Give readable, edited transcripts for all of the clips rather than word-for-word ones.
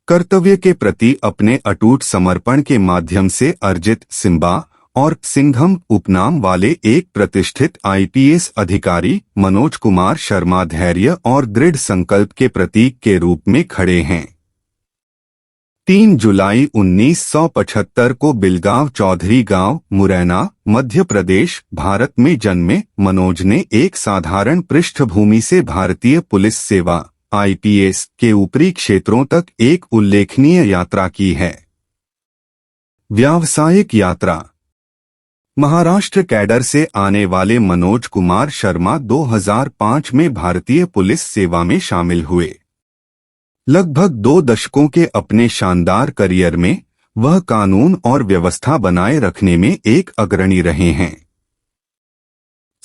कर्तव्य के प्रति अपने अटूट समर्पण के माध्यम से अर्जित सिम्बा और सिंघम उपनाम वाले एक प्रतिष्ठित आईपीएस अधिकारी मनोज कुमार शर्मा धैर्य और दृढ़ संकल्प के प्रतीक के रूप में खड़े हैं। 3 जुलाई 1975 को बिलगांव चौधरी गांव, मुरैना, मध्य प्रदेश, भारत में जन्मे मनोज ने एक साधारण पृष्ठभूमि से भारतीय पुलिस सेवा आईपीएस के ऊपरी क्षेत्रों तक एक उल्लेखनीय यात्रा की है। व्यावसायिक यात्रा। महाराष्ट्र कैडर से आने वाले मनोज कुमार शर्मा 2005 में भारतीय पुलिस सेवा में शामिल हुए। लगभग 2 दशकों के अपने शानदार करियर में वह कानून और व्यवस्था बनाए रखने में एक अग्रणी रहे हैं।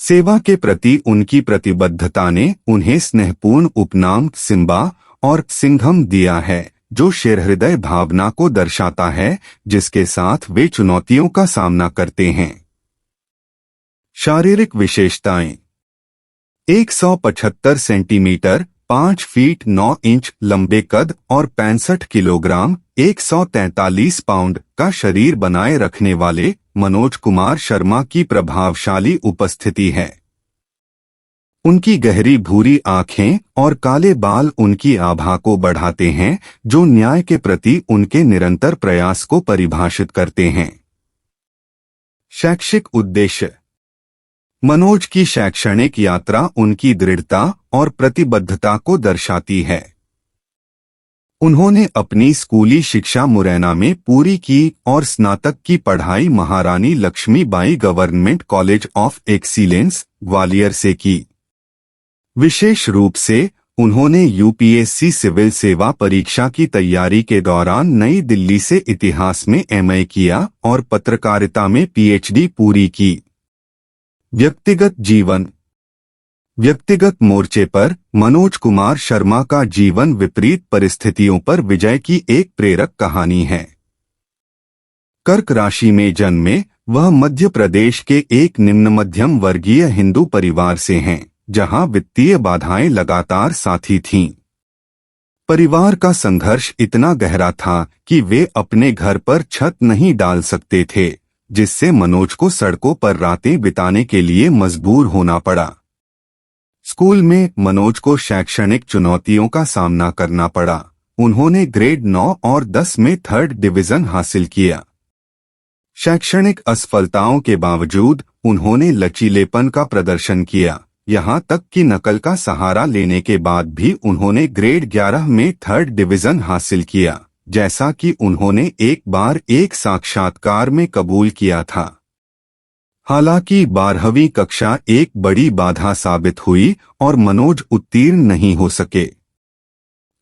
सेवा के प्रति उनकी प्रतिबद्धता ने उन्हें स्नेहपूर्ण उपनाम सिम्बा और सिंघम दिया है, जो शेरहृदय भावना को दर्शाता है जिसके साथ वे चुनौतियों का सामना करते हैं। शारीरिक विशेषताएं। 175 सेंटीमीटर 5 फीट 9 इंच लंबे कद और 65 किलोग्राम 143 पाउंड का शरीर बनाए रखने वाले मनोज कुमार शर्मा की प्रभावशाली उपस्थिति है। उनकी गहरी भूरी आंखें और काले बाल उनकी आभा को बढ़ाते हैं, जो न्याय के प्रति उनके निरंतर प्रयास को परिभाषित करते हैं। शैक्षिक उद्देश्य। मनोज की शैक्षणिक यात्रा उनकी दृढ़ता और प्रतिबद्धता को दर्शाती है। उन्होंने अपनी स्कूली शिक्षा मुरैना में पूरी की और स्नातक की पढ़ाई Maharani Laxmibai government college of excellence, Gwalior से की। विशेष रूप से उन्होंने यूपीएससी सिविल सेवा परीक्षा की तैयारी के दौरान नई दिल्ली से इतिहास में एमए किया और पत्रकारिता में पीएचडी पूरी की। व्यक्तिगत जीवन। व्यक्तिगत मोर्चे पर मनोज कुमार शर्मा का जीवन विपरीत परिस्थितियों पर विजय की एक प्रेरक कहानी है। कर्क राशि में जन्मे वह मध्य प्रदेश के एक निम्न मध्यम वर्गीय हिंदू परिवार से हैं, जहां वित्तीय बाधाएं लगातार साथी थीं। परिवार का संघर्ष इतना गहरा था कि वे अपने घर पर छत नहीं डाल सकते थे, जिससे मनोज को सड़कों पर रातें बिताने के लिए मजबूर होना पड़ा। स्कूल में मनोज को शैक्षणिक चुनौतियों का सामना करना पड़ा। उन्होंने ग्रेड 9 और 10 में 3rd डिवीजन हासिल किया। शैक्षणिक असफलताओं के बावजूद उन्होंने लचीलेपन का प्रदर्शन किया। यहां तक कि नकल का सहारा लेने के बाद भी उन्होंने ग्रेड 11 में 3rd डिवीजन हासिल किया, जैसा कि उन्होंने एक बार एक साक्षात्कार में कबूल किया था। हालांकि 12वीं कक्षा एक बड़ी बाधा साबित हुई और मनोज उत्तीर्ण नहीं हो सके।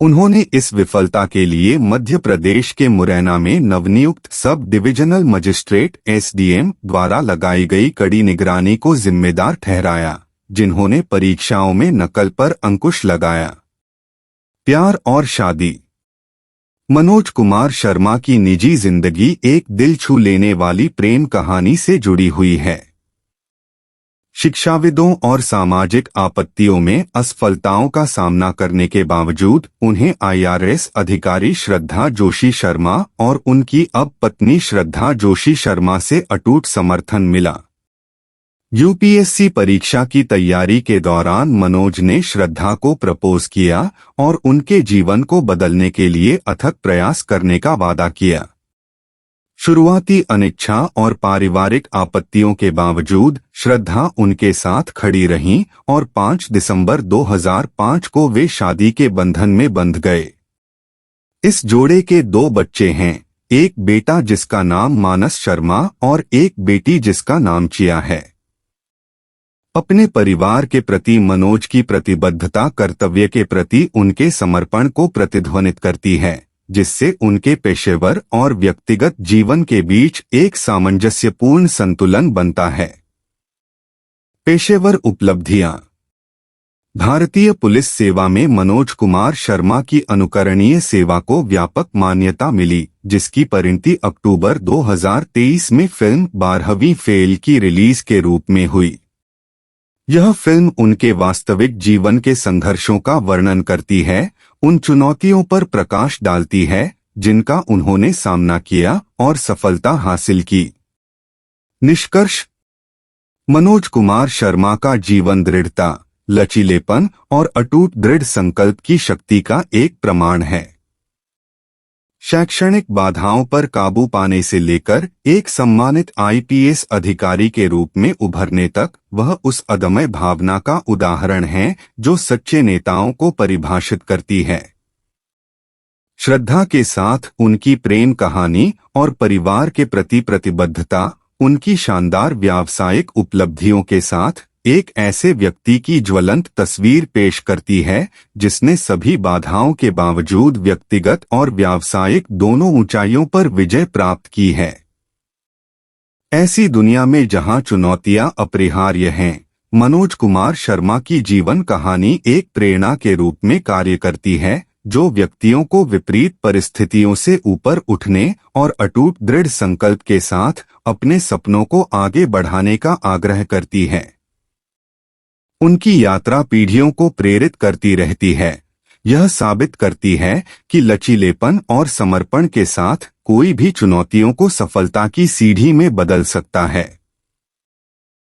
उन्होंने इस विफलता के लिए मध्य प्रदेश के मुरैना में नवनियुक्त सब डिविजनल मजिस्ट्रेट एसडीएम द्वारा लगाई गई कड़ी निगरानी को जिम्मेदार ठहराया, जिन्होंने परीक्षाओं में नकल पर अंकुश लगाया। प्यार और शादी। मनोज कुमार शर्मा की निजी जिंदगी एक दिल छू लेने वाली प्रेम कहानी से जुड़ी हुई है। शिक्षाविदों और सामाजिक आपत्तियों में असफलताओं का सामना करने के बावजूद उन्हें आईआरएस अधिकारी श्रद्धा जोशी शर्मा और उनकी अब पत्नी श्रद्धा जोशी शर्मा से अटूट समर्थन मिला। यूपीएससी परीक्षा की तैयारी के दौरान मनोज ने श्रद्धा को प्रपोज किया और उनके जीवन को बदलने के लिए अथक प्रयास करने का वादा किया। शुरुआती अनिच्छा और पारिवारिक आपत्तियों के बावजूद श्रद्धा उनके साथ खड़ी रहीं और 5 दिसंबर 2005 को वे शादी के बंधन में बंध गए। इस जोड़े के 2 बच्चे हैं, एक बेटा जिसका नाम मानस शर्मा और एक बेटी जिसका नाम चिया है। अपने परिवार के प्रति मनोज की प्रतिबद्धता कर्तव्य के प्रति उनके समर्पण को प्रतिध्वनित करती है, जिससे उनके पेशेवर और व्यक्तिगत जीवन के बीच एक सामंजस्यपूर्ण संतुलन बनता है। पेशेवर उपलब्धियां। भारतीय पुलिस सेवा में मनोज कुमार शर्मा की अनुकरणीय सेवा को व्यापक मान्यता मिली, जिसकी परिणति अक्टूबर 2023 में फिल्म 12वीं फेल की रिलीज के रूप में हुई। यह फिल्म उनके वास्तविक जीवन के संघर्षों का वर्णन करती है उन चुनौतियों पर प्रकाश डालती है जिनका उन्होंने सामना किया और सफलता हासिल की। निष्कर्ष: मनोज कुमार शर्मा का जीवन दृढ़ता, लचीलेपन और अटूट दृढ़ संकल्प की शक्ति का एक प्रमाण है। शैक्षणिक बाधाओं पर काबू पाने से लेकर एक सम्मानित आईपीएस अधिकारी के रूप में उभरने तक वह उस अदम्य भावना का उदाहरण है जो सच्चे नेताओं को परिभाषित करती है। श्रद्धा के साथ उनकी प्रेम कहानी और परिवार के प्रति प्रतिबद्धता उनकी शानदार व्यावसायिक उपलब्धियों के साथ एक ऐसे व्यक्ति की ज्वलंत तस्वीर पेश करती है जिसने सभी बाधाओं के बावजूद व्यक्तिगत और व्यावसायिक दोनों ऊंचाइयों पर विजय प्राप्त की है। ऐसी दुनिया में जहां चुनौतियां अपरिहार्य हैं, मनोज कुमार शर्मा की जीवन कहानी एक प्रेरणा के रूप में कार्य करती है जो व्यक्तियों को विपरीत परिस्थितियों से ऊपर उठने और अटूट दृढ़ संकल्प के साथ अपने सपनों को आगे बढ़ाने का आग्रह करती है। उनकी यात्रा पीढ़ियों को प्रेरित करती रहती है। यह साबित करती है कि लचीलेपन और समर्पण के साथ कोई भी चुनौतियों को सफलता की सीढ़ी में बदल सकता है।